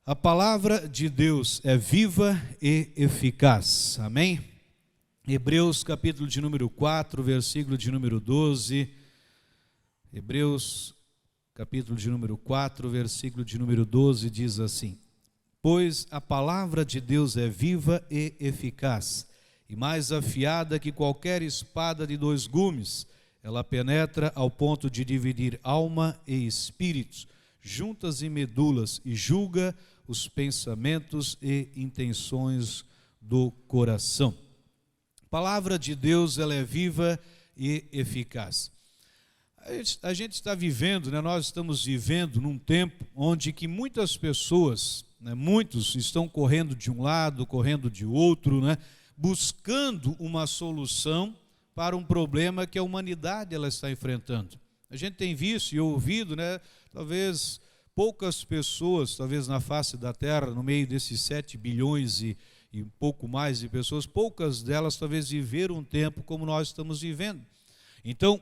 A palavra de Deus é viva e eficaz, amém? Hebreus capítulo de número 4, versículo de número 12, Hebreus capítulo de número 4, versículo de número 12 diz assim: Pois a palavra de Deus é viva e eficaz, e mais afiada que qualquer espada de dois gumes, ela penetra ao ponto de dividir alma e espíritos, juntas e medulas, e julga os pensamentos e intenções do coração. A palavra de Deus, ela é viva e eficaz. A gente está vivendo, nós estamos vivendo num tempo onde que muitas pessoas, muitos estão correndo de um lado, correndo de outro, buscando uma solução para um problema que a humanidade ela está enfrentando. A gente tem visto e ouvido, talvez poucas pessoas, talvez na face da terra, no meio desses 7 bilhões e um pouco mais de pessoas, poucas delas talvez viveram um tempo como nós estamos vivendo. Então,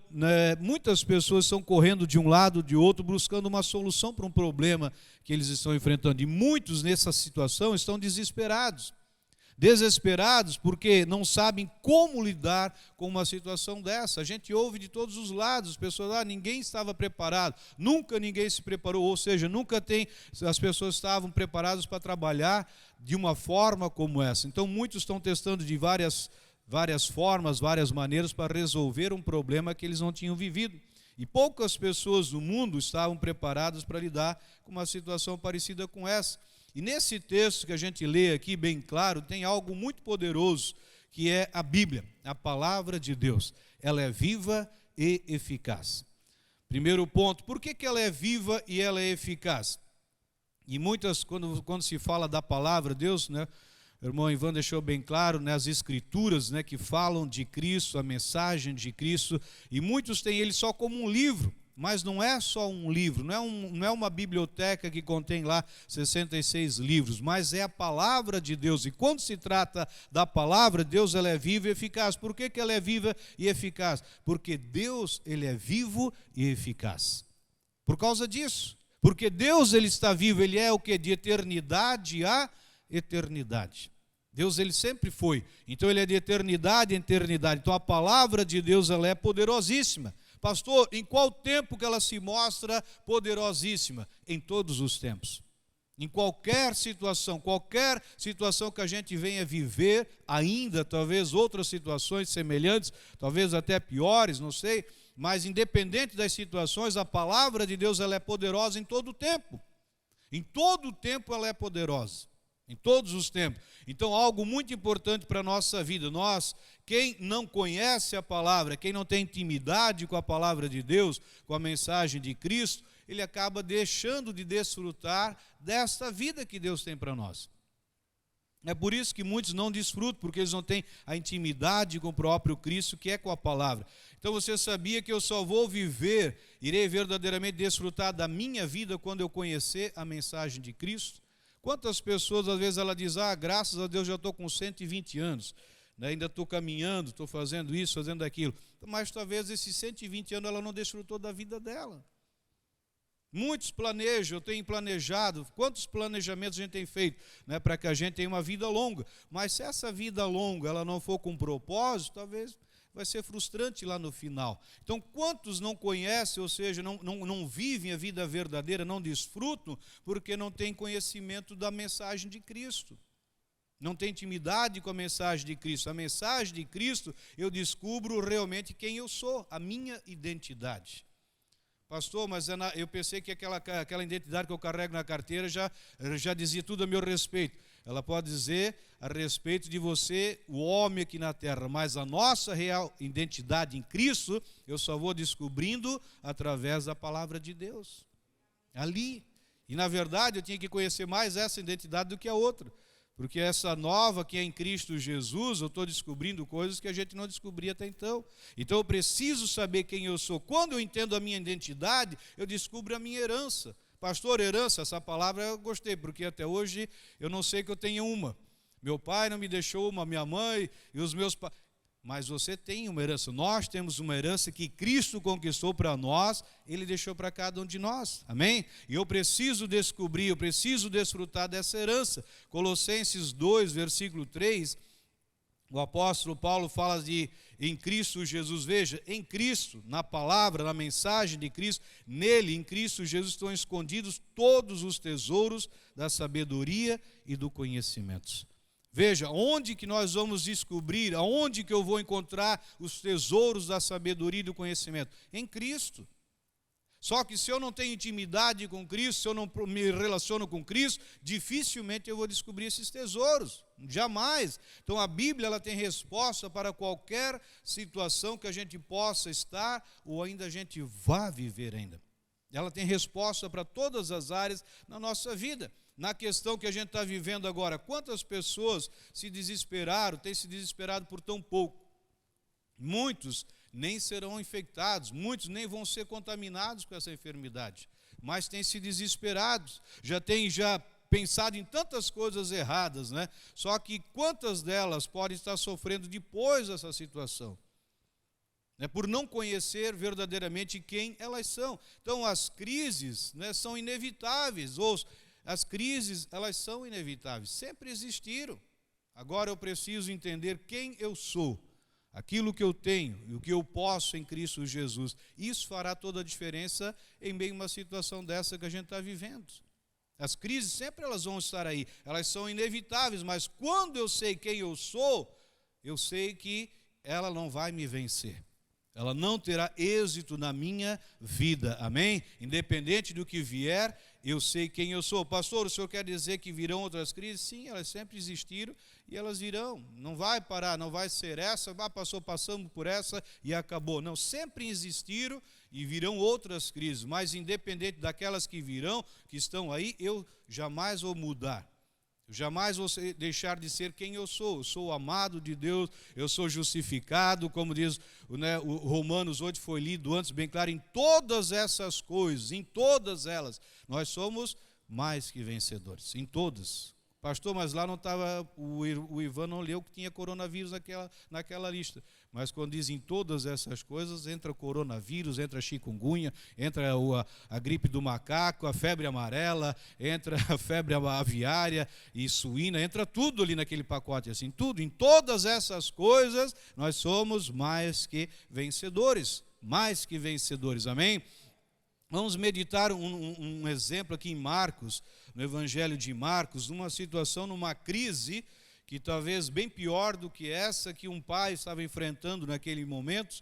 muitas pessoas estão correndo de um lado, de outro, buscando uma solução para um problema que eles estão enfrentando. E muitos nessa situação estão desesperados porque não sabem como lidar com uma situação dessa. A gente ouve de todos os lados, as pessoas, ninguém estava preparado, nunca ninguém se preparou, ou seja, as pessoas estavam preparadas para trabalhar de uma forma como essa. Então muitos estão testando de várias formas, várias maneiras para resolver um problema que eles não tinham vivido. E poucas pessoas do mundo estavam preparadas para lidar com uma situação parecida com essa. E nesse texto que a gente lê aqui, bem claro, tem algo muito poderoso, que é a Bíblia, a palavra de Deus. Ela é viva e eficaz. Primeiro ponto, por que ela é viva e ela é eficaz? E muitas, quando se fala da palavra de Deus, o irmão Ivan deixou bem claro, as escrituras que falam de Cristo, a mensagem de Cristo, e muitos têm ele só como um livro. Mas não é só um livro, não é uma biblioteca que contém lá 66 livros, mas é a palavra de Deus. E quando se trata da palavra de Deus, ela é viva e eficaz. Por que ela é viva e eficaz? Porque Deus, ele é vivo e eficaz. Por causa disso. Porque Deus, ele está vivo, ele é o que? De eternidade a eternidade. Deus, ele sempre foi. Então ele é de eternidade a eternidade. Então a palavra de Deus, ela é poderosíssima. Pastor, em qual tempo que ela se mostra poderosíssima? Em todos os tempos. Em qualquer situação que a gente venha viver, ainda talvez outras situações semelhantes, talvez até piores, não sei, mas independente das situações, a palavra de Deus ela é poderosa em todo o tempo. Em todo o tempo ela é poderosa. Em todos os tempos. Então, algo muito importante para a nossa vida. Quem não conhece a palavra, quem não tem intimidade com a palavra de Deus, com a mensagem de Cristo, ele acaba deixando de desfrutar desta vida que Deus tem para nós. É por isso que muitos não desfrutam, porque eles não têm a intimidade com o próprio Cristo, que é com a palavra. Então você sabia que eu só vou irei verdadeiramente desfrutar da minha vida quando eu conhecer a mensagem de Cristo? Quantas pessoas, às vezes, ela diz, graças a Deus já estou com 120 anos, ainda estou caminhando, estou fazendo isso, fazendo aquilo. Mas talvez esses 120 anos ela não desfrutou da vida dela. Muitos planejam, eu tenho planejado, quantos planejamentos a gente tem feito para que a gente tenha uma vida longa. Mas se essa vida longa ela não for com propósito, talvez vai ser frustrante lá no final. Então, quantos não conhecem, ou seja, não vivem a vida verdadeira, não desfrutam, porque não têm conhecimento da mensagem de Cristo. Não tem intimidade com a mensagem de Cristo. A mensagem de Cristo, eu descubro realmente quem eu sou, a minha identidade. Pastor, mas eu pensei que aquela identidade que eu carrego na carteira já dizia tudo a meu respeito. Ela pode dizer a respeito de você, o homem aqui na terra, mas a nossa real identidade em Cristo, eu só vou descobrindo através da palavra de Deus. Ali. E na verdade eu tinha que conhecer mais essa identidade do que a outra. Porque essa nova que é em Cristo Jesus, eu estou descobrindo coisas que a gente não descobria até então. Então eu preciso saber quem eu sou. Quando eu entendo a minha identidade, eu descubro a minha herança. Pastor, herança, essa palavra eu gostei, porque até hoje eu não sei que eu tenha uma. Meu pai não me deixou uma, minha mãe e os meus pais. mas você tem uma herança. Nós temos uma herança que Cristo conquistou para nós, Ele deixou para cada um de nós, amém? E eu preciso descobrir, eu preciso desfrutar dessa herança. Colossenses 2, versículo 3, o apóstolo Paulo fala de em Cristo Jesus. Veja, em Cristo, na palavra, na mensagem de Cristo, nele, em Cristo Jesus, estão escondidos todos os tesouros da sabedoria e do conhecimento. Veja, onde que nós vamos descobrir, aonde que eu vou encontrar os tesouros da sabedoria e do conhecimento? Em Cristo. Só que se eu não tenho intimidade com Cristo, se eu não me relaciono com Cristo, dificilmente eu vou descobrir esses tesouros. Jamais. Então a Bíblia ela tem resposta para qualquer situação que a gente possa estar ou ainda a gente vá viver ainda. Ela tem resposta para todas as áreas na nossa vida. Na questão que a gente está vivendo agora, quantas pessoas se desesperaram, têm se desesperado por tão pouco? Muitos nem serão infectados, muitos nem vão ser contaminados com essa enfermidade, mas têm se desesperado, já pensado em tantas coisas erradas, né? Só que quantas delas podem estar sofrendo depois dessa situação? Por não conhecer verdadeiramente quem elas são. Então as crises, né, são inevitáveis, as crises, elas são inevitáveis, sempre existiram. Agora eu preciso entender quem eu sou, aquilo que eu tenho e o que eu posso em Cristo Jesus. Isso fará toda a diferença em meio a uma situação dessa que a gente está vivendo. As crises sempre elas vão estar aí, elas são inevitáveis, mas quando eu sei quem eu sou, eu sei que ela não vai me vencer. Ela não terá êxito na minha vida, amém? Independente do que vier, eu sei quem eu sou. Pastor, o senhor quer dizer que virão outras crises? Sim, elas sempre existiram e elas virão. Não vai parar, não vai ser essa, passamos por essa e acabou. Não, sempre existiram e virão outras crises, mas independente daquelas que virão, que estão aí, eu jamais vou mudar. Eu jamais vou deixar de ser quem eu sou amado de Deus, eu sou justificado, como diz o Romanos 8, foi lido antes, bem claro, em todas essas coisas, em todas elas, nós somos mais que vencedores, em todas. Pastor, mas lá não estava, o Ivan não leu que tinha coronavírus naquela lista. Mas quando dizem todas essas coisas, entra o coronavírus, entra a chikungunya, entra a gripe do macaco, a febre amarela, entra a febre aviária e suína, entra tudo ali naquele pacote, assim, tudo. Em todas essas coisas, nós somos mais que vencedores, amém? Vamos meditar um exemplo aqui em Marcos, no Evangelho de Marcos, numa situação, numa crise, que talvez bem pior do que essa que um pai estava enfrentando naquele momento,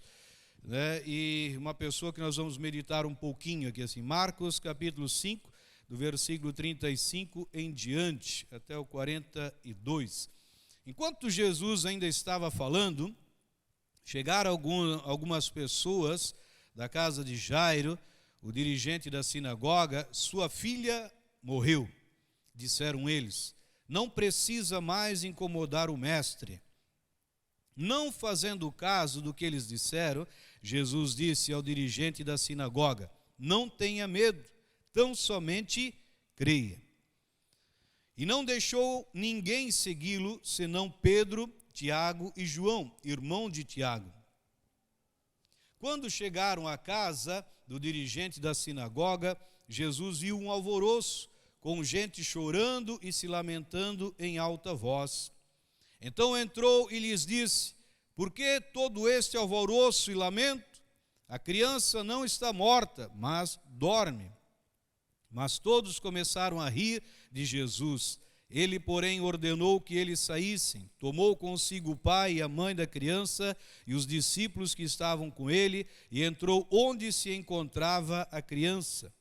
né? E uma pessoa que nós vamos meditar um pouquinho aqui, assim, Marcos capítulo 5, do versículo 35 em diante, até o 42. Enquanto Jesus ainda estava falando, chegaram algumas pessoas da casa de Jairo, o dirigente da sinagoga. Sua filha morreu, disseram eles. Não precisa mais incomodar o mestre. Não fazendo caso do que eles disseram, Jesus disse ao dirigente da sinagoga: não tenha medo, tão somente creia. E não deixou ninguém segui-lo, senão Pedro, Tiago e João, irmão de Tiago. Quando chegaram à casa do dirigente da sinagoga, Jesus viu um alvoroço, com gente chorando e se lamentando em alta voz. Então entrou e lhes disse: por que todo este alvoroço e lamento? A criança não está morta, mas dorme. Mas todos começaram a rir de Jesus. Ele, porém, ordenou que eles saíssem. Tomou consigo o pai e a mãe da criança e os discípulos que estavam com ele, e entrou onde se encontrava a criança.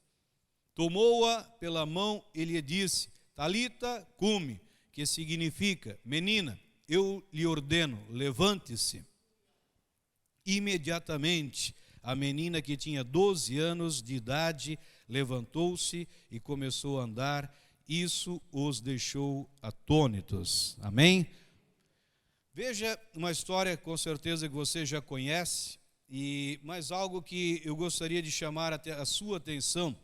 Tomou-a pela mão e lhe disse: Talita cumi, que significa: menina, eu lhe ordeno, levante-se. Imediatamente, a menina, que tinha 12 anos de idade, levantou-se e começou a andar. Isso os deixou atônitos. Amém? Veja uma história com certeza que você já conhece, mas algo que eu gostaria de chamar a sua atenção.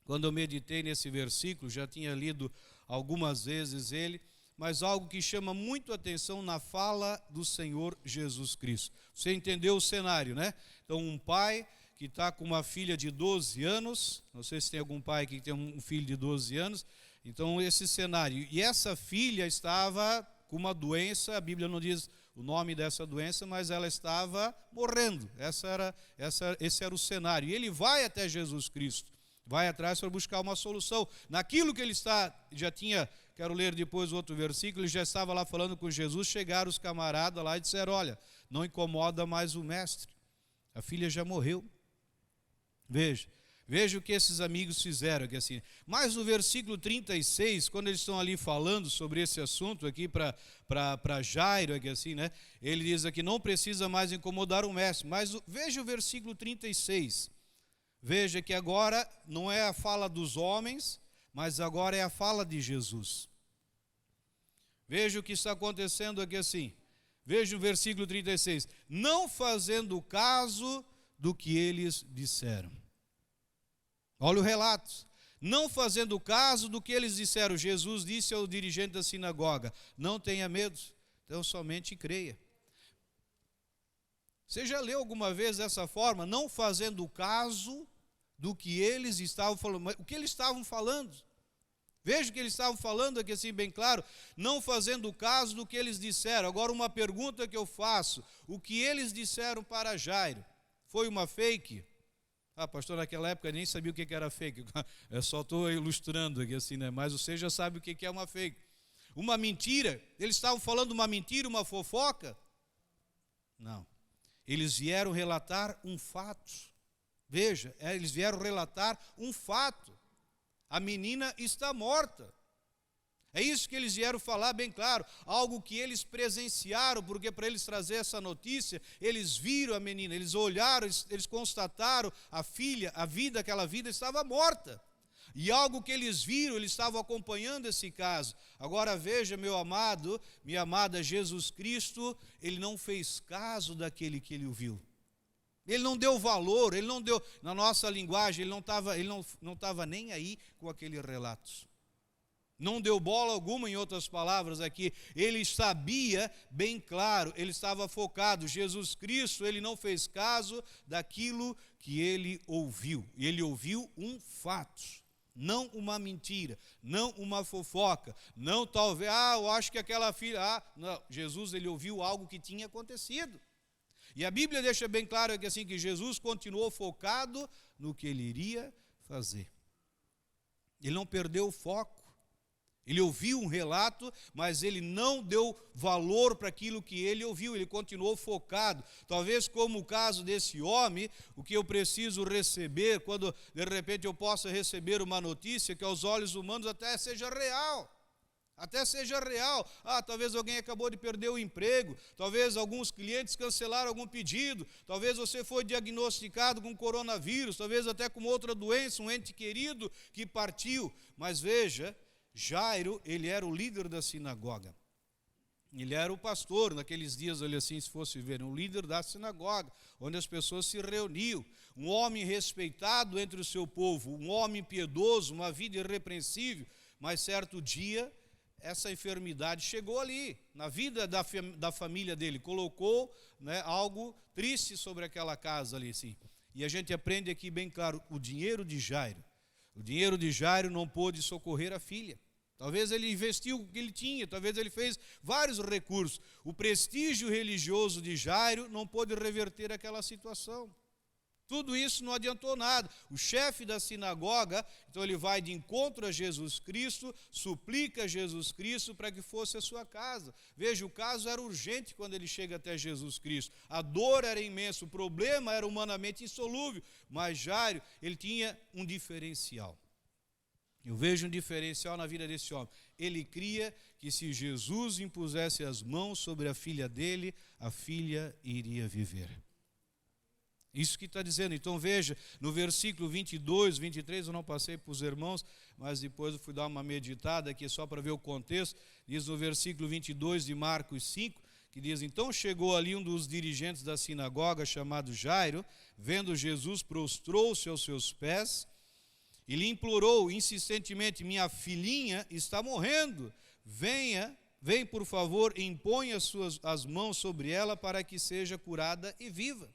Quando eu meditei nesse versículo, já tinha lido algumas vezes ele, mas algo que chama muito atenção na fala do Senhor Jesus Cristo. Você entendeu o cenário, né? Então, um pai que está com uma filha de 12 anos, não sei se tem algum pai aqui que tem um filho de 12 anos, então esse cenário, e essa filha estava com uma doença, a Bíblia não diz o nome dessa doença, mas ela estava morrendo, esse era o cenário, e ele vai até Jesus Cristo, vai atrás para buscar uma solução, naquilo que ele já tinha, quero ler depois o outro versículo, ele já estava lá falando com Jesus, chegaram os camaradas lá e disseram, olha, não incomoda mais o mestre, a filha já morreu. Veja o que esses amigos fizeram aqui assim. Mas no versículo 36, quando eles estão ali falando sobre esse assunto aqui para Jairo, aqui assim, né? Ele diz aqui, não precisa mais incomodar o mestre. Mas veja o versículo 36. Veja que agora não é a fala dos homens, mas agora é a fala de Jesus. Veja o que está acontecendo aqui assim. Veja o versículo 36. Não fazendo caso do que eles disseram. Olha o relato. Não fazendo caso do que eles disseram, Jesus disse ao dirigente da sinagoga, não tenha medo, então somente creia. Você já leu alguma vez dessa forma? Não fazendo caso do que eles estavam falando. Mas o que eles estavam falando? Veja o que eles estavam falando aqui assim bem claro, não fazendo caso do que eles disseram. Agora uma pergunta que eu faço, o que eles disseram para Jairo? Foi uma fake? Pastor, naquela época nem sabia o que era fake. Eu só estou ilustrando aqui assim, né? Mas você já sabe o que é uma fake. Uma mentira? Eles estavam falando uma mentira, uma fofoca? Não. Eles vieram relatar um fato. Veja, eles vieram relatar um fato. A menina está morta. É isso que eles vieram falar bem claro, algo que eles presenciaram, porque para eles trazer essa notícia, eles viram a menina, eles olharam, eles constataram a filha, aquela vida estava morta. E algo que eles viram, eles estavam acompanhando esse caso. Agora veja, meu amado, minha amada, Jesus Cristo, ele não fez caso daquele que ele ouviu. Ele não deu valor, ele não deu, na nossa linguagem, ele não estava nem aí com aquele relato. Não deu bola alguma, em outras palavras aqui, ele sabia bem claro, ele estava focado, Jesus Cristo, ele não fez caso daquilo que ele ouviu, ele ouviu um fato, não uma mentira, não uma fofoca, não talvez, eu acho que aquela filha, não, Jesus ele ouviu algo que tinha acontecido, e a Bíblia deixa bem claro que assim, que Jesus continuou focado no que ele iria fazer, ele não perdeu o foco. Ele ouviu um relato, mas ele não deu valor para aquilo que ele ouviu, ele continuou focado. Talvez como o caso desse homem, o que eu preciso receber, quando de repente eu possa receber uma notícia que aos olhos humanos até seja real. Talvez alguém acabou de perder o emprego, talvez alguns clientes cancelaram algum pedido, talvez você foi diagnosticado com coronavírus, talvez até com outra doença, um ente querido que partiu, mas veja, Jairo, ele era o líder da sinagoga, ele era o pastor, naqueles dias, olha assim, se fosse ver, um líder da sinagoga, onde as pessoas se reuniam, um homem respeitado entre o seu povo, um homem piedoso, uma vida irrepreensível, mas certo dia, essa enfermidade chegou ali, na vida da família dele, colocou, né, algo triste sobre aquela casa ali, assim. E a gente aprende aqui bem claro, o dinheiro de Jairo não pôde socorrer a filha. Talvez ele investiu o que ele tinha, talvez ele fez vários recursos. O prestígio religioso de Jairo não pôde reverter aquela situação. Tudo isso não adiantou nada. O chefe da sinagoga, então ele vai de encontro a Jesus Cristo, suplica a Jesus Cristo para que fosse a sua casa. Veja, o caso era urgente quando ele chega até Jesus Cristo. A dor era imensa, o problema era humanamente insolúvel, mas Jairo, ele tinha um diferencial. Eu vejo um diferencial na vida desse homem. Ele cria que se Jesus impusesse as mãos sobre a filha dele, a filha iria viver. Isso que está dizendo. Então veja, no versículo 22, 23, eu não passei para os irmãos, mas depois eu fui dar uma meditada aqui só para ver o contexto. Diz no versículo 22 de Marcos 5, que diz, então chegou ali um dos dirigentes da sinagoga, chamado Jairo, vendo Jesus, prostrou-se aos seus pés, e lhe implorou insistentemente, minha filhinha está morrendo, venha Vem, por favor, e impõe as mãos sobre ela para que seja curada e viva.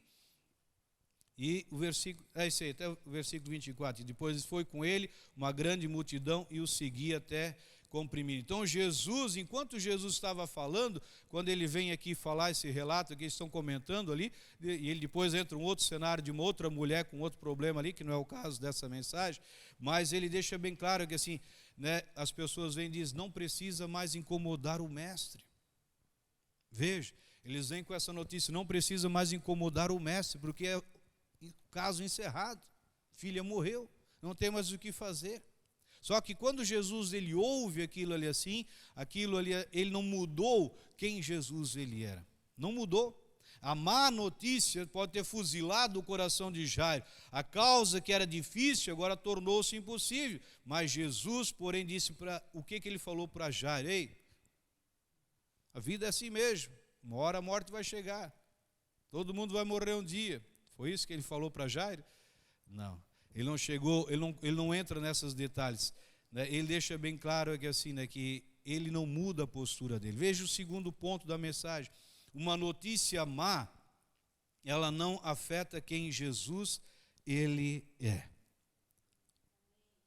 E o versículo, esse aí, até o versículo 24, e depois foi com ele uma grande multidão e o seguia até comprimir. Então Jesus, enquanto Jesus estava falando, quando ele vem aqui falar esse relato que eles estão comentando ali, e ele depois entra um outro cenário de uma outra mulher com outro problema ali, que não é o caso dessa mensagem, mas ele deixa bem claro que assim, né, as pessoas vêm e dizem, não precisa mais incomodar o mestre. Veja, eles vêm com essa notícia, não precisa mais incomodar o mestre, porque é caso encerrado, filha morreu, não tem mais o que fazer. Só que quando Jesus ele ouve aquilo ali assim, aquilo ali, ele não mudou quem Jesus ele era, não mudou. A má notícia pode ter fuzilado o coração de Jairo, a causa que era difícil agora tornou-se impossível, mas Jesus porém disse o que ele falou para Jairo? Ei, a vida é assim mesmo, uma hora a morte vai chegar, todo mundo vai morrer um dia. Foi isso que ele falou para Jairo? Não, ele não chegou, ele não entra nesses detalhes, né? Ele deixa bem claro que, assim, né, que ele não muda a postura dele. Veja o segundo ponto da mensagem. Uma notícia má, ela não afeta quem Jesus ele é.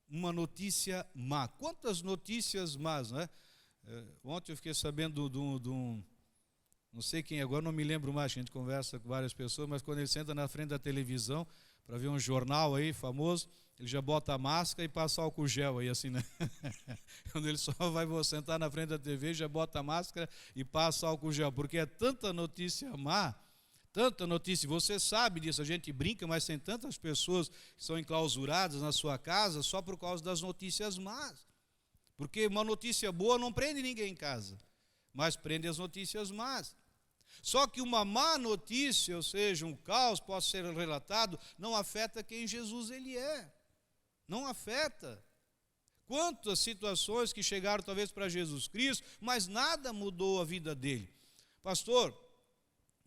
Uma notícia má. Quantas notícias más, né? Ontem eu fiquei sabendo de um não sei quem agora, não me lembro mais, a gente conversa com várias pessoas, mas quando ele senta na frente da televisão para ver um jornal aí famoso, ele já bota a máscara e passa álcool gel aí assim, né? Quando ele só vai sentar na frente da TV, já bota a máscara e passa álcool gel, porque é tanta notícia má, tanta notícia, você sabe disso, a gente brinca, mas tem tantas pessoas que são enclausuradas na sua casa só por causa das notícias más, porque uma notícia boa não prende ninguém em casa, mas prende as notícias más. Só que uma má notícia, ou seja, um caos possa ser relatado, não afeta quem Jesus ele é. Não afeta. Quantas situações que chegaram talvez para Jesus Cristo, mas nada mudou a vida dele. Pastor,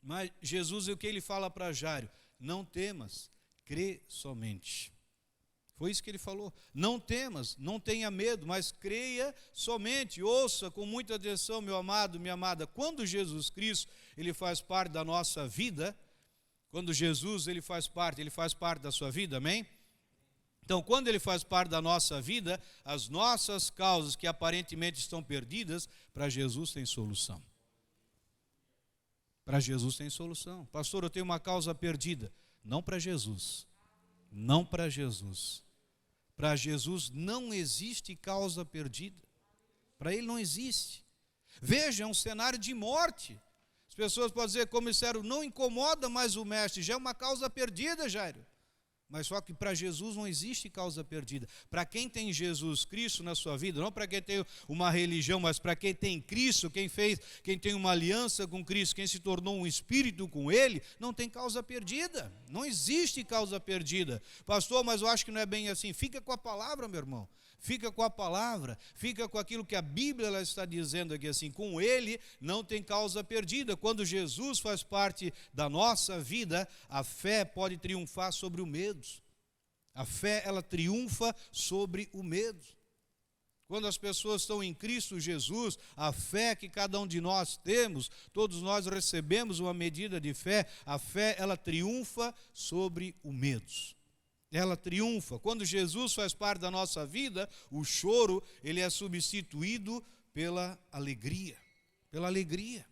mas Jesus, o que ele fala para Jairo? Não temas, crê somente. Foi isso que ele falou. Não temas, não tenha medo, mas creia somente. Ouça com muita atenção, meu amado, minha amada. Quando Jesus Cristo, ele faz parte da nossa vida, quando Jesus, ele faz parte da sua vida, amém? Então, quando ele faz parte da nossa vida, as nossas causas que aparentemente estão perdidas, para Jesus tem solução. Para Jesus tem solução. Pastor, eu tenho uma causa perdida. Não para Jesus. Não para Jesus. Para Jesus não existe causa perdida. Para ele não existe. Veja, é um cenário de morte. As pessoas podem dizer, como disseram, não incomoda mais o mestre, já é uma causa perdida, Jairo. Mas só que para Jesus não existe causa perdida. Para quem tem Jesus Cristo na sua vida, não para quem tem uma religião, mas para quem tem Cristo, quem tem uma aliança com Cristo, quem se tornou um espírito com Ele, não tem causa perdida. Não existe causa perdida. Pastor, mas eu acho que não é bem assim. Fica com a palavra, meu irmão. Fica com a palavra, fica com aquilo que a Bíblia ela está dizendo aqui assim, com Ele não tem causa perdida. Quando Jesus faz parte da nossa vida, a fé pode triunfar sobre o medo. A fé, ela triunfa sobre o medo. Quando as pessoas estão em Cristo Jesus, a fé que cada um de nós temos, todos nós recebemos uma medida de fé, a fé, ela triunfa sobre o medo. Ela triunfa. Quando Jesus faz parte da nossa vida, o choro, ele é substituído pela alegria. Pela alegria.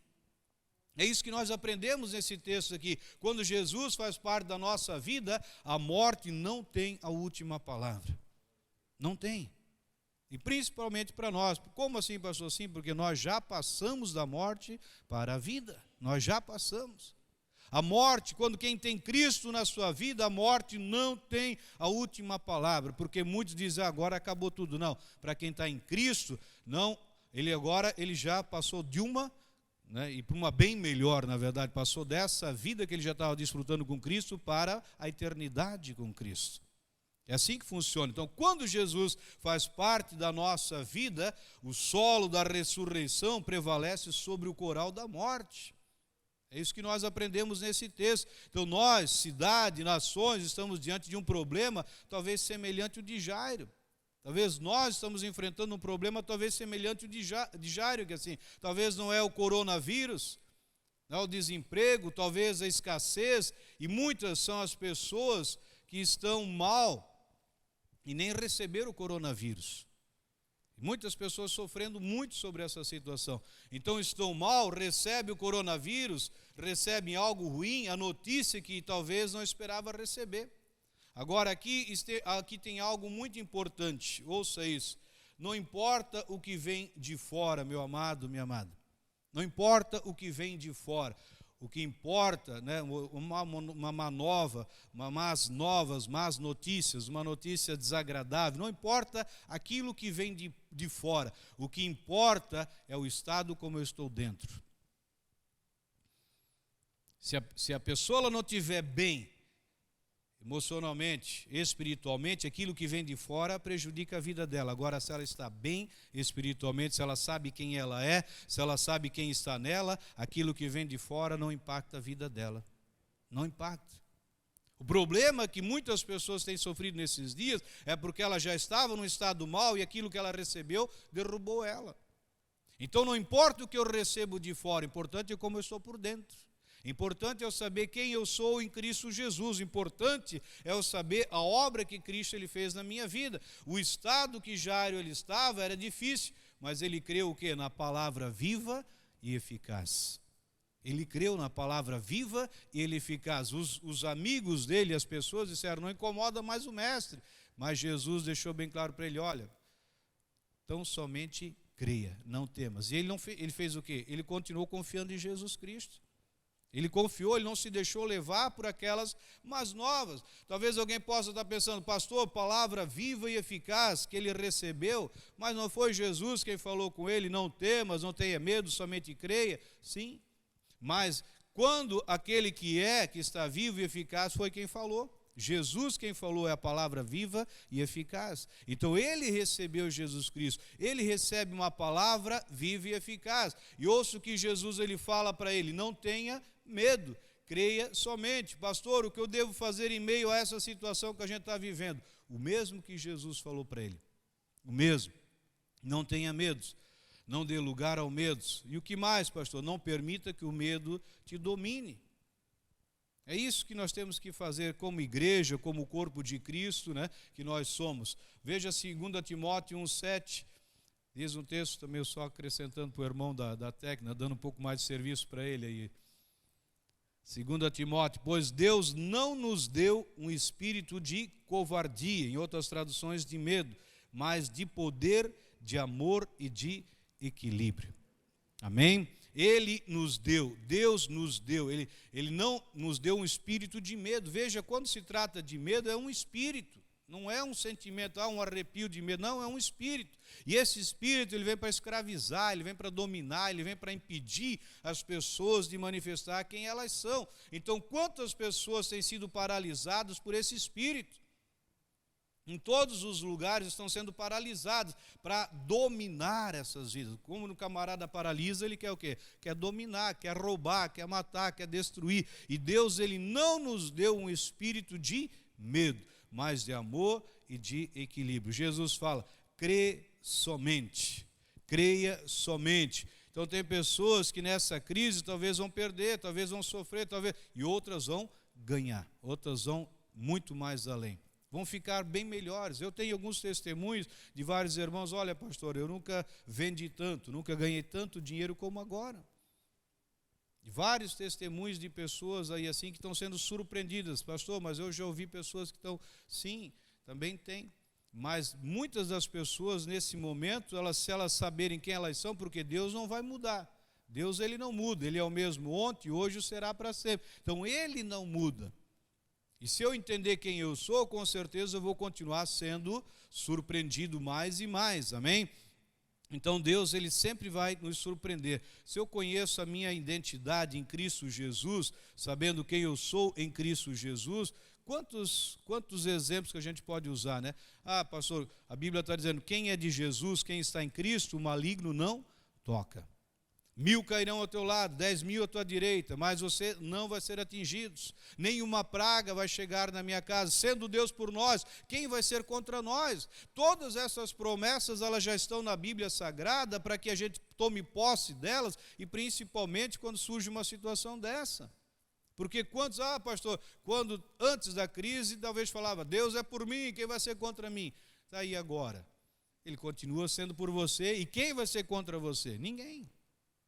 É isso que nós aprendemos nesse texto aqui. Quando Jesus faz parte da nossa vida, a morte não tem a última palavra. Não tem. E principalmente para nós. Como assim, pastor? Sim, porque nós já passamos da morte para a vida. Nós já passamos. A morte, quando quem tem Cristo na sua vida, a morte não tem a última palavra, porque muitos dizem, agora acabou tudo. Não, para quem está em Cristo, não, ele já passou de uma, né, e para uma bem melhor, na verdade, passou dessa vida que ele já estava desfrutando com Cristo para a eternidade com Cristo. É assim que funciona. Então, quando Jesus faz parte da nossa vida, o solo da ressurreição prevalece sobre o coral da morte. É isso que nós aprendemos nesse texto. Então nós, cidade, nações, estamos diante de um problema talvez semelhante ao de Jairo. Talvez nós estamos enfrentando um problema talvez semelhante ao de Jairo, que assim, talvez não é o coronavírus, não é o desemprego, talvez a escassez, e muitas são as pessoas que estão mal e nem receberam o coronavírus. Muitas pessoas sofrendo muito sobre essa situação. Então estão mal, recebem o coronavírus, recebem algo ruim, a notícia que talvez não esperava receber. Agora aqui tem algo muito importante, ouça isso. Não importa o que vem de fora, meu amado, minha amada. Não importa o que vem de fora. O que importa, né, uma má nova, más notícias, uma notícia desagradável, não importa aquilo que vem de fora. O que importa é o estado como eu estou dentro. Se a pessoa ela não estiver bem, emocionalmente, espiritualmente, aquilo que vem de fora prejudica a vida dela. Agora, se ela está bem espiritualmente, se ela sabe quem ela é, se ela sabe quem está nela, aquilo que vem de fora não impacta a vida dela. Não impacta. O problema que muitas pessoas têm sofrido nesses dias é porque ela já estava num estado mal e aquilo que ela recebeu derrubou ela. Então não importa o que eu recebo de fora, o importante é como eu estou por dentro. Importante é eu saber quem eu sou em Cristo Jesus. Importante é eu saber a obra que Cristo ele fez na minha vida. O estado que Jairo ele estava era difícil, mas ele creu o quê? Na palavra viva e eficaz. Ele creu na palavra viva e eficaz. Os amigos dele, as pessoas disseram, não incomoda mais o mestre. Mas Jesus deixou bem claro para ele, olha, tão somente creia, não temas. E ele fez o quê? Ele continuou confiando em Jesus Cristo. Ele confiou, ele não se deixou levar por aquelas más novas. Talvez alguém possa estar pensando, pastor, palavra viva e eficaz que ele recebeu, mas não foi Jesus quem falou com ele, não temas, não tenha medo, somente creia. Sim, mas quando aquele que está vivo e eficaz foi quem falou. Jesus quem falou é a palavra viva e eficaz. Então ele recebeu Jesus Cristo, ele recebe uma palavra viva e eficaz. E ouça o que Jesus ele fala para ele, não tenha medo, creia somente. Pastor, o que eu devo fazer em meio a essa situação que a gente está vivendo? O mesmo que Jesus falou para ele, o mesmo. Não tenha medos, não dê lugar ao medo. E o que mais, pastor? Não permita que o medo te domine. É isso que nós temos que fazer como igreja, como corpo de Cristo, né, que nós somos. Veja 2 Timóteo 1,7, diz um texto também, só acrescentando para o irmão da técnica, dando um pouco mais de serviço para ele aí. 2 Timóteo, pois Deus não nos deu um espírito de covardia, em outras traduções de medo, mas de poder, de amor e de equilíbrio. Amém? Ele nos deu, Deus nos deu, Ele não nos deu um espírito de medo. Veja, quando se trata de medo, é um espírito, não é um sentimento, um arrepio de medo, não, é um espírito. E esse espírito, ele vem para escravizar, ele vem para dominar, ele vem para impedir as pessoas de manifestar quem elas são. Então, quantas pessoas têm sido paralisadas por esse espírito? Em todos os lugares estão sendo paralisados para dominar essas vidas. Como o camarada paralisa, ele quer o quê? Quer dominar, quer roubar, quer matar, quer destruir. E Deus ele não nos deu um espírito de medo, mas de amor e de equilíbrio. Jesus fala, crê somente, creia somente. Então tem pessoas que nessa crise talvez vão perder, talvez vão sofrer, e outras vão ganhar, outras vão muito mais além. Vão ficar bem melhores. Eu tenho alguns testemunhos de vários irmãos, olha pastor, eu nunca vendi tanto, nunca ganhei tanto dinheiro como agora. Vários testemunhos de pessoas aí assim que estão sendo surpreendidas, pastor, mas eu já ouvi pessoas que estão, sim, também tem. Mas muitas das pessoas nesse momento, se elas saberem quem elas são, porque Deus não vai mudar. Deus ele não muda, ele é o mesmo ontem, hoje o será para sempre. Então ele não muda. E se eu entender quem eu sou, com certeza eu vou continuar sendo surpreendido mais e mais, amém? Então Deus, ele sempre vai nos surpreender. Se eu conheço a minha identidade em Cristo Jesus, sabendo quem eu sou em Cristo Jesus, quantos exemplos que a gente pode usar, né? Ah, pastor, a Bíblia está dizendo, quem é de Jesus, quem está em Cristo, o maligno não toca. 1000 cairão ao teu lado, 10.000 à tua direita, mas você não vai ser atingido. Nenhuma praga vai chegar na minha casa. Sendo Deus por nós, quem vai ser contra nós? Todas essas promessas, elas já estão na Bíblia Sagrada para que a gente tome posse delas, e principalmente quando surge uma situação dessa. Porque quantos, pastor, quando antes da crise, talvez falava, Deus é por mim, quem vai ser contra mim? Está aí agora. Ele continua sendo por você, e quem vai ser contra você? Ninguém.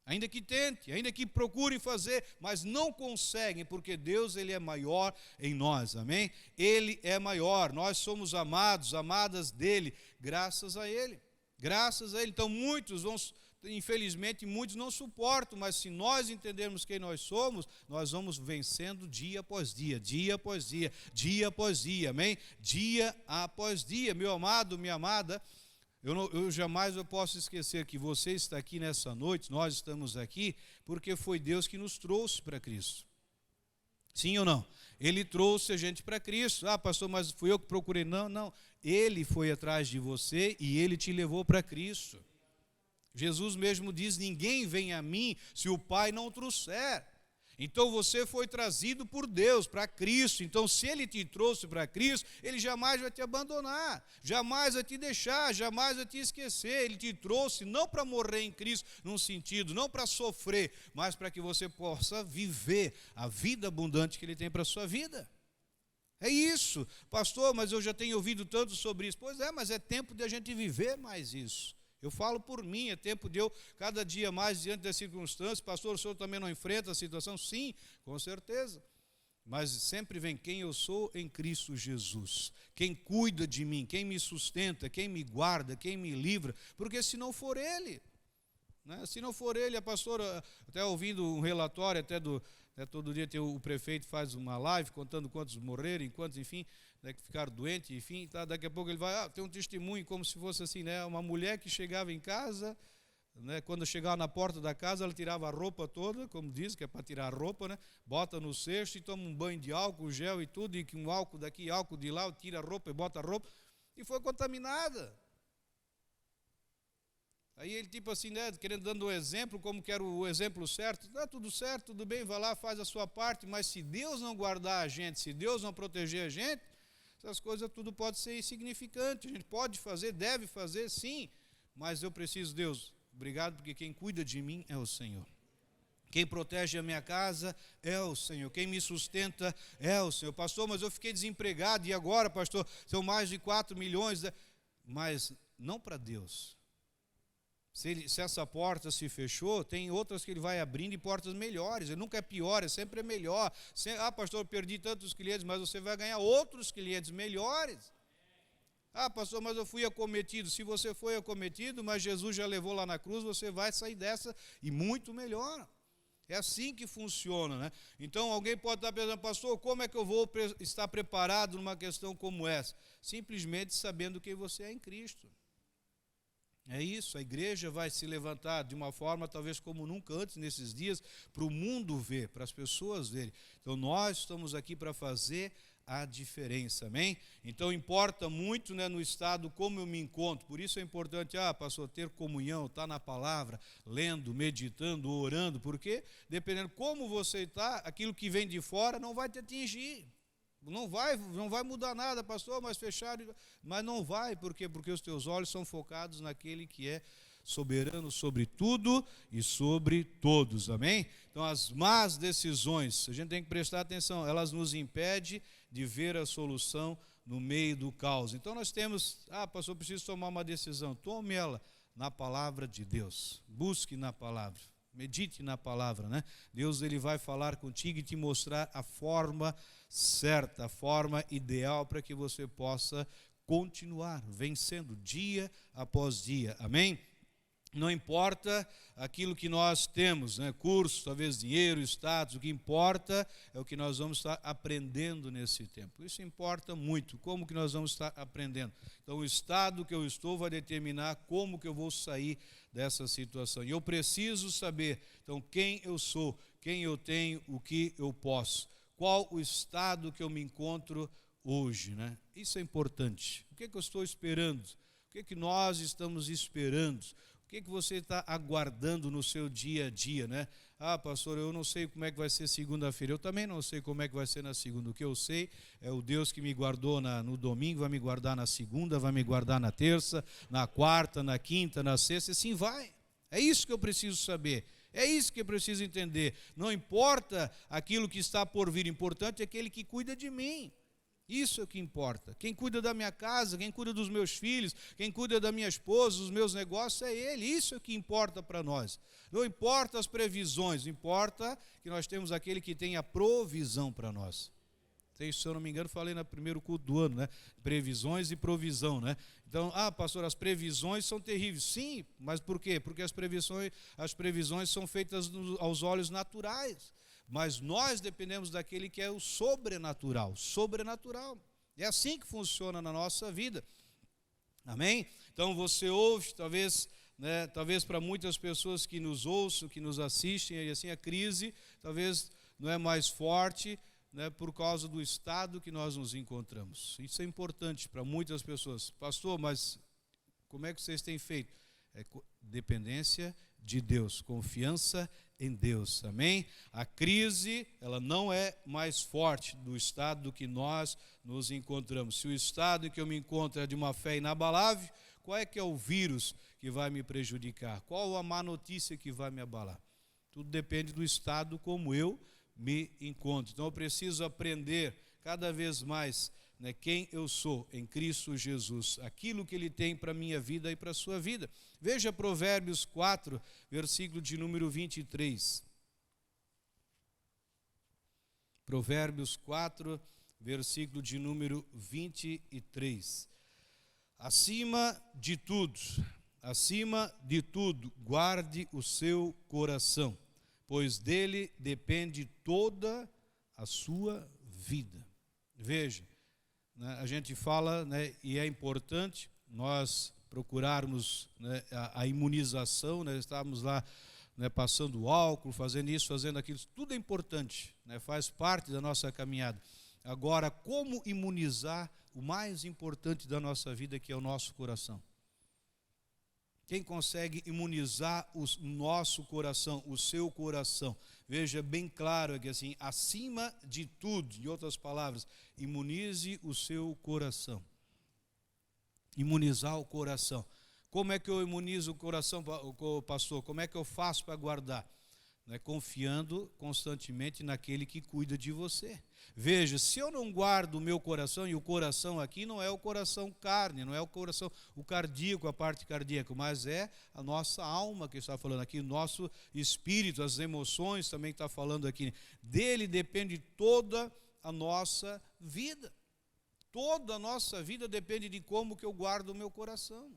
Ainda que tente, ainda que procurem fazer, mas não conseguem, porque Deus, Ele é maior em nós, amém? Ele é maior, nós somos amados, amadas dEle, graças a Ele, graças a Ele. Então muitos vão, infelizmente muitos não suportam, mas se nós entendermos quem nós somos, nós vamos vencendo dia após dia, dia após dia, dia após dia, amém? Dia após dia, meu amado, minha amada. Eu jamais posso esquecer que você está aqui nessa noite, nós estamos aqui, porque foi Deus que nos trouxe para Cristo. Sim ou não? Ele trouxe a gente para Cristo. Pastor, mas fui eu que procurei. Não. Ele foi atrás de você e Ele te levou para Cristo. Jesus mesmo diz, ninguém vem a mim se o Pai não o trouxer. Então você foi trazido por Deus para Cristo. Então se Ele te trouxe para Cristo, Ele jamais vai te abandonar, jamais vai te deixar, jamais vai te esquecer. Ele te trouxe não para morrer em Cristo num sentido, não para sofrer, mas para que você possa viver a vida abundante que Ele tem para a sua vida. É isso, pastor, mas eu já tenho ouvido tanto sobre isso. Pois é, mas é tempo de a gente viver mais isso. Eu falo por mim, é tempo de eu, cada dia mais, diante das circunstâncias, pastor, o senhor também não enfrenta a situação? Sim, com certeza. Mas sempre vem quem eu sou em Cristo Jesus, quem cuida de mim, quem me sustenta, quem me guarda, quem me livra, porque se não for Ele, né? Se não for Ele, a pastora, até ouvindo um relatório, até todo dia o prefeito faz uma live contando quantos morreram, quantos, enfim, né, que ficaram doentes, enfim, tá, daqui a pouco ele vai, tem um testemunho como se fosse assim, né, uma mulher que chegava em casa, né, quando chegava na porta da casa, ela tirava a roupa toda, como diz, que é para tirar a roupa, né, bota no cesto e toma um banho de álcool, gel e tudo, e que um álcool daqui, álcool de lá, tira a roupa e bota a roupa, e foi contaminada. Aí ele tipo assim, né, querendo dando um exemplo, como que era o exemplo certo, tudo certo, tudo bem, vai lá, faz a sua parte, mas se Deus não guardar a gente, se Deus não proteger a gente, essas coisas tudo pode ser insignificante. A gente pode fazer, deve fazer, sim, mas eu preciso, Deus, obrigado, porque quem cuida de mim é o Senhor. Quem protege a minha casa é o Senhor. Quem me sustenta é o Senhor. Pastor, mas eu fiquei desempregado, e agora, pastor, são mais de 4 milhões, mas não para Deus. Se essa porta se fechou, tem outras que ele vai abrindo, e portas melhores. Ele nunca é pior, é sempre melhor. Pastor, eu perdi tantos clientes, mas você vai ganhar outros clientes melhores. Pastor, mas eu fui acometido. Se você foi acometido, mas Jesus já levou lá na cruz, você vai sair dessa e muito melhor. É assim que funciona, né? Então alguém pode estar pensando, pastor, como é que eu vou estar preparado numa questão como essa? Simplesmente sabendo quem você é em Cristo. É isso, a igreja vai se levantar de uma forma talvez como nunca antes nesses dias, para o mundo ver, para as pessoas verem. Então nós estamos aqui para fazer a diferença, amém? Então importa muito, né, no estado como eu me encontro. Por isso é importante, pastor, ter comunhão, estar na palavra, lendo, meditando, orando, porque dependendo como você está, aquilo que vem de fora não vai te atingir. Não vai mudar nada, pastor, mas fechado, mas não vai, por quê? Porque os teus olhos são focados naquele que é soberano sobre tudo e sobre todos, amém? Então as más decisões, a gente tem que prestar atenção, elas nos impedem de ver a solução no meio do caos. Então nós temos, pastor, preciso tomar uma decisão, tome ela na palavra de Deus, busque na palavra. Medite na palavra, né? Deus, ele vai falar contigo e te mostrar a forma certa, a forma ideal para que você possa continuar vencendo dia após dia, amém? Não importa aquilo que nós temos, né? Curso, talvez dinheiro, status, o que importa é o que nós vamos estar aprendendo nesse tempo. Isso importa muito, como que nós vamos estar aprendendo. Então o estado que eu estou vai determinar como que eu vou sair dessa situação. E eu preciso saber, então, quem eu sou, quem eu tenho, o que eu posso. Qual o estado que eu me encontro hoje, né? Isso é importante. O que é que eu estou esperando? O que é que nós estamos esperando? O que você está aguardando no seu dia a dia, né? Ah, pastor, eu não sei como é que vai ser segunda-feira. Eu também não sei como é que vai ser na segunda. O que eu sei é o Deus que me guardou no domingo, vai me guardar na segunda, vai me guardar na terça, na quarta, na quinta, na sexta, e assim vai. É isso que eu preciso saber. É isso que eu preciso entender. Não importa aquilo que está por vir, importante é aquele que cuida de mim. Isso é o que importa. Quem cuida da minha casa, quem cuida dos meus filhos, quem cuida da minha esposa, dos meus negócios, é Ele. Isso é o que importa para nós. Não importa as previsões, importa que nós temos aquele que tem a provisão para nós. Se eu não me engano, falei no primeiro culto do ano, né? Previsões e provisão, né? Então, pastor, as previsões são terríveis. Sim, mas por quê? Porque as previsões são feitas aos olhos naturais. Mas nós dependemos daquele que é o sobrenatural. Sobrenatural. É assim que funciona na nossa vida. Amém? Então você ouve, talvez para muitas pessoas que nos ouçam, que nos assistem, e assim a crise talvez não é mais forte, né, por causa do estado que nós nos encontramos. Isso é importante para muitas pessoas. Pastor, mas como é que vocês têm feito? É dependência de Deus, confiança em Deus, amém? A crise, ela não é mais forte do estado do que nós nos encontramos. Se o estado em que eu me encontro é de uma fé inabalável, qual é que é o vírus que vai me prejudicar? Qual a má notícia que vai me abalar? Tudo depende do estado como eu me encontro. Então eu preciso aprender cada vez mais, né, quem eu sou em Cristo Jesus, aquilo que Ele tem para a minha vida e para a sua vida. Veja Provérbios 4, versículo de número 23. Provérbios 4, versículo de número 23. Acima de tudo, guarde o seu coração, pois dele depende toda a sua vida. Veja, né, a gente fala, né, e é importante nós procurarmos, né, a imunização, né, estamos lá, né, passando álcool, fazendo isso, fazendo aquilo, tudo é importante, né, faz parte da nossa caminhada. Agora, como imunizar o mais importante da nossa vida, que é o nosso coração? Quem consegue imunizar o nosso coração, o seu coração? Veja bem claro aqui assim, acima de tudo, em outras palavras, imunize o seu coração. Imunizar o coração. Como é que eu imunizo o coração, pastor? Como é que eu faço para guardar? Né, confiando constantemente naquele que cuida de você. Veja, se eu não guardo o meu coração, e o coração aqui não é o coração carne, não é o coração, o cardíaco, a parte cardíaca, mas é a nossa alma que está falando aqui, o nosso espírito, as emoções também está falando aqui. Dele depende toda a nossa vida. Toda a nossa vida depende de como que eu guardo o meu coração.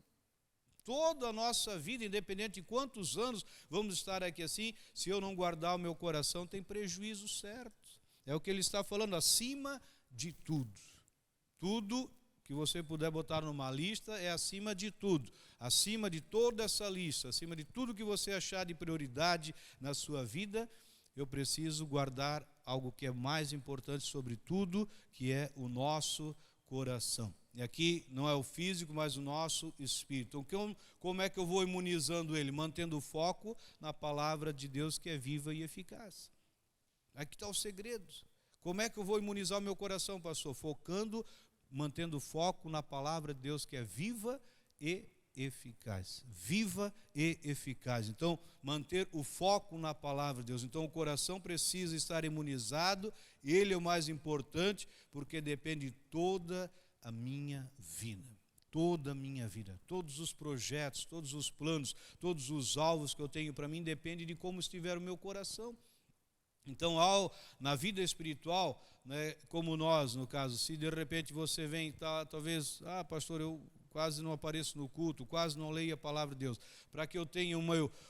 Toda a nossa vida, independente de quantos anos vamos estar aqui assim, se eu não guardar o meu coração, tem prejuízo certo. É o que ele está falando, acima de tudo. Tudo que você puder botar numa lista é acima de tudo. Acima de toda essa lista, acima de tudo que você achar de prioridade na sua vida, eu preciso guardar algo que é mais importante sobre tudo, que é o nosso coração. E aqui não é o físico, mas o nosso espírito. Então, como é que eu vou imunizando ele? Mantendo o foco na palavra de Deus, que é viva e eficaz. Aqui está o segredo. Como é que eu vou imunizar o meu coração, pastor? Mantendo o foco na palavra de Deus, que é viva e eficaz. Viva e eficaz. Então, manter o foco na palavra de Deus. Então, o coração precisa estar imunizado. Ele é o mais importante, porque depende de toda a minha vida. Toda a minha vida. Todos os projetos, todos os planos, todos os alvos que eu tenho para mim, depende de como estiver o meu coração. Então, na vida espiritual, né, como nós, no caso, se de repente você vem, talvez, pastor, eu quase não apareço no culto, quase não leio a palavra de Deus, para que eu tenha o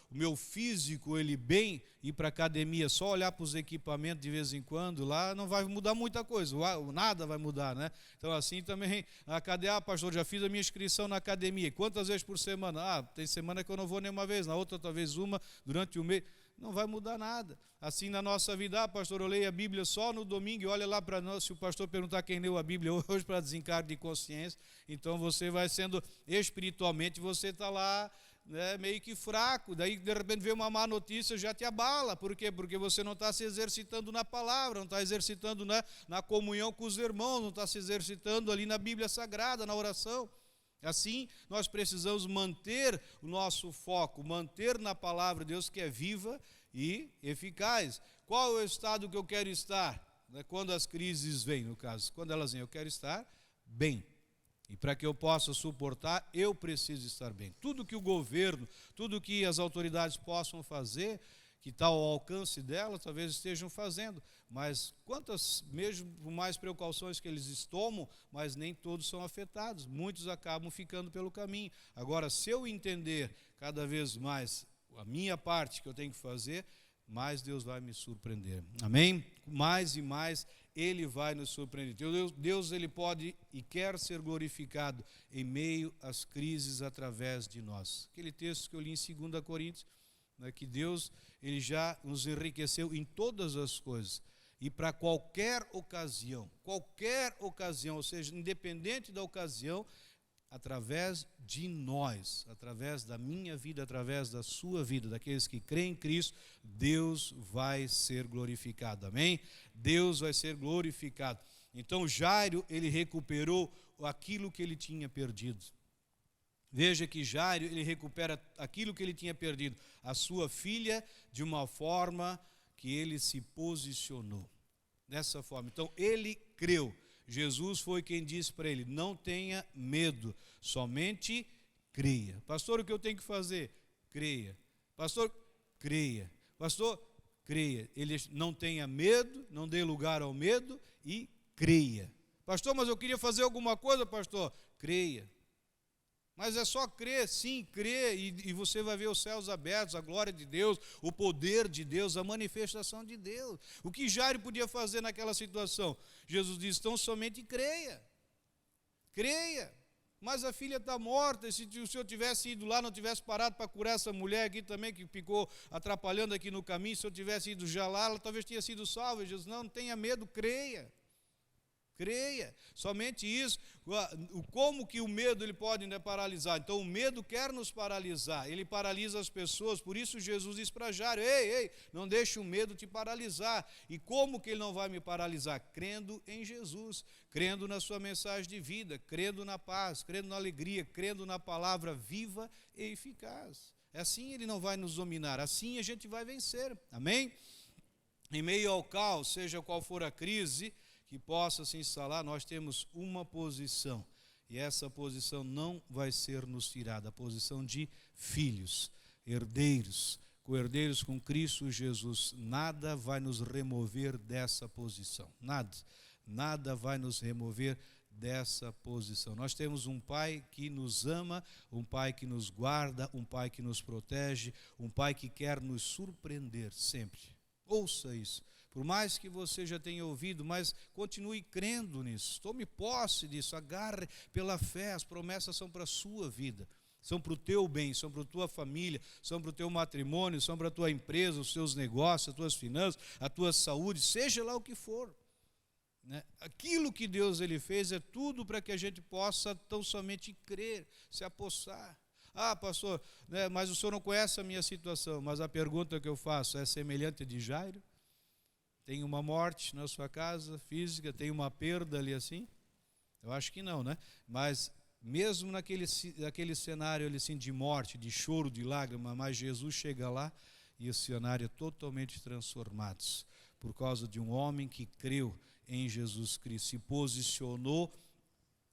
meu físico, ele bem, ir para a academia, só olhar para os equipamentos de vez em quando, lá não vai mudar muita coisa, nada vai mudar, né? Então assim também, a academia, pastor, já fiz a minha inscrição na academia, quantas vezes por semana? Tem semana que eu não vou nenhuma vez, na outra talvez uma, durante o mês. Não vai mudar nada. Assim na nossa vida, pastor, eu leio a Bíblia só no domingo e olha lá para nós, se o pastor perguntar quem leu a Bíblia hoje para desencargo de consciência, então você vai sendo espiritualmente, você está lá né, meio que fraco, daí de repente vem uma má notícia, já te abala. Por quê? Porque você não está se exercitando na palavra, não está exercitando na comunhão com os irmãos, não está se exercitando ali na Bíblia Sagrada, na oração. Assim, nós precisamos manter o nosso foco, manter na palavra de Deus, que é viva e eficaz. Qual é o estado que eu quero estar? Quando as crises vêm, no caso, quando elas vêm, eu quero estar bem. E para que eu possa suportar, eu preciso estar bem. Tudo que o governo, tudo que as autoridades possam fazer, que está ao alcance delas, talvez estejam fazendo. Mas quantas, mesmo mais precauções que eles tomam, mas nem todos são afetados. Muitos acabam ficando pelo caminho. Agora, se eu entender cada vez mais a minha parte que eu tenho que fazer, mais Deus vai me surpreender. Amém? Mais e mais Ele vai nos surpreender. Deus ele pode e quer ser glorificado em meio às crises através de nós. Aquele texto que eu li em 2 Coríntios, né, que Deus ele já nos enriqueceu em todas as coisas. E para qualquer ocasião, ou seja, independente da ocasião, através de nós, através da minha vida, através da sua vida, daqueles que creem em Cristo, Deus vai ser glorificado, amém? Deus vai ser glorificado. Então Jairo, ele recuperou aquilo que ele tinha perdido. Veja que Jairo, ele recupera aquilo que ele tinha perdido, a sua filha, de uma forma que ele se posicionou, dessa forma. Então ele creu. Jesus foi quem disse para ele: não tenha medo, somente creia. Pastor, o que eu tenho que fazer? Creia. Pastor, creia. Pastor, creia. Ele não tenha medo, não dê lugar ao medo e creia. Pastor, mas eu queria fazer alguma coisa, pastor. Creia. Mas é só crer, sim, crer, e você vai ver os céus abertos, a glória de Deus, o poder de Deus, a manifestação de Deus. O que Jairo podia fazer naquela situação? Jesus disse: então somente creia. Creia. Mas a filha está morta, e se o senhor tivesse ido lá, não tivesse parado para curar essa mulher aqui também, que ficou atrapalhando aqui no caminho, se eu tivesse ido já lá, ela talvez tinha sido salva. E Jesus: não tenha medo, creia. Creia, somente isso. Como que o medo ele pode paralisar? Então o medo quer nos paralisar, ele paralisa as pessoas. Por isso Jesus diz para Jairo: ei, não deixe o medo te paralisar. E como que ele não vai me paralisar? Crendo em Jesus, crendo na sua mensagem de vida, crendo na paz, crendo na alegria, crendo na palavra viva e eficaz. Assim ele não vai nos dominar, assim a gente vai vencer, amém? Em meio ao caos, seja qual for a crise que possa se instalar, nós temos uma posição, e essa posição não vai ser nos tirada, a posição de filhos, herdeiros, co-herdeiros com Cristo Jesus. Nada vai nos remover dessa posição, nada vai nos remover dessa posição. Nós temos um Pai que nos ama, um Pai que nos guarda, um Pai que nos protege, um Pai que quer nos surpreender sempre. Ouça isso. Por mais que você já tenha ouvido, mas continue crendo nisso. Tome posse disso, agarre pela fé. As promessas são para a sua vida, são para o teu bem, são para a tua família, são para o teu matrimônio, são para a tua empresa, os teus negócios, as tuas finanças, a tua saúde, seja lá o que for. Né? Aquilo que Deus ele fez é tudo para que a gente possa tão somente crer, se apossar. Ah, pastor, né, mas o senhor não conhece a minha situação. Mas a pergunta que eu faço é semelhante a de Jairo? Tem uma morte na sua casa física, tem uma perda ali assim? Eu acho que não, né? Mas mesmo naquele cenário ali assim de morte, de choro, de lágrima, mas Jesus chega lá e o cenário é totalmente transformado, por causa de um homem que creu em Jesus Cristo, se posicionou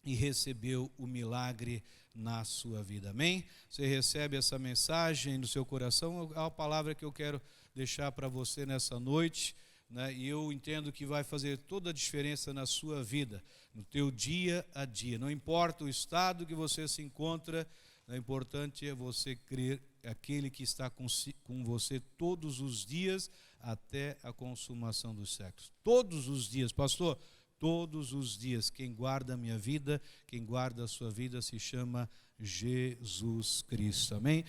e recebeu o milagre na sua vida, amém? Você recebe essa mensagem no seu coração, é a palavra que eu quero deixar para você nessa noite, né? E eu entendo que vai fazer toda a diferença na sua vida, no teu dia a dia. Não importa o estado que você se encontra, o importante é você crer aquele que está com você todos os dias até a consumação dos séculos. Todos os dias, pastor, todos os dias. Quem guarda a minha vida, quem guarda a sua vida se chama Jesus Cristo, amém?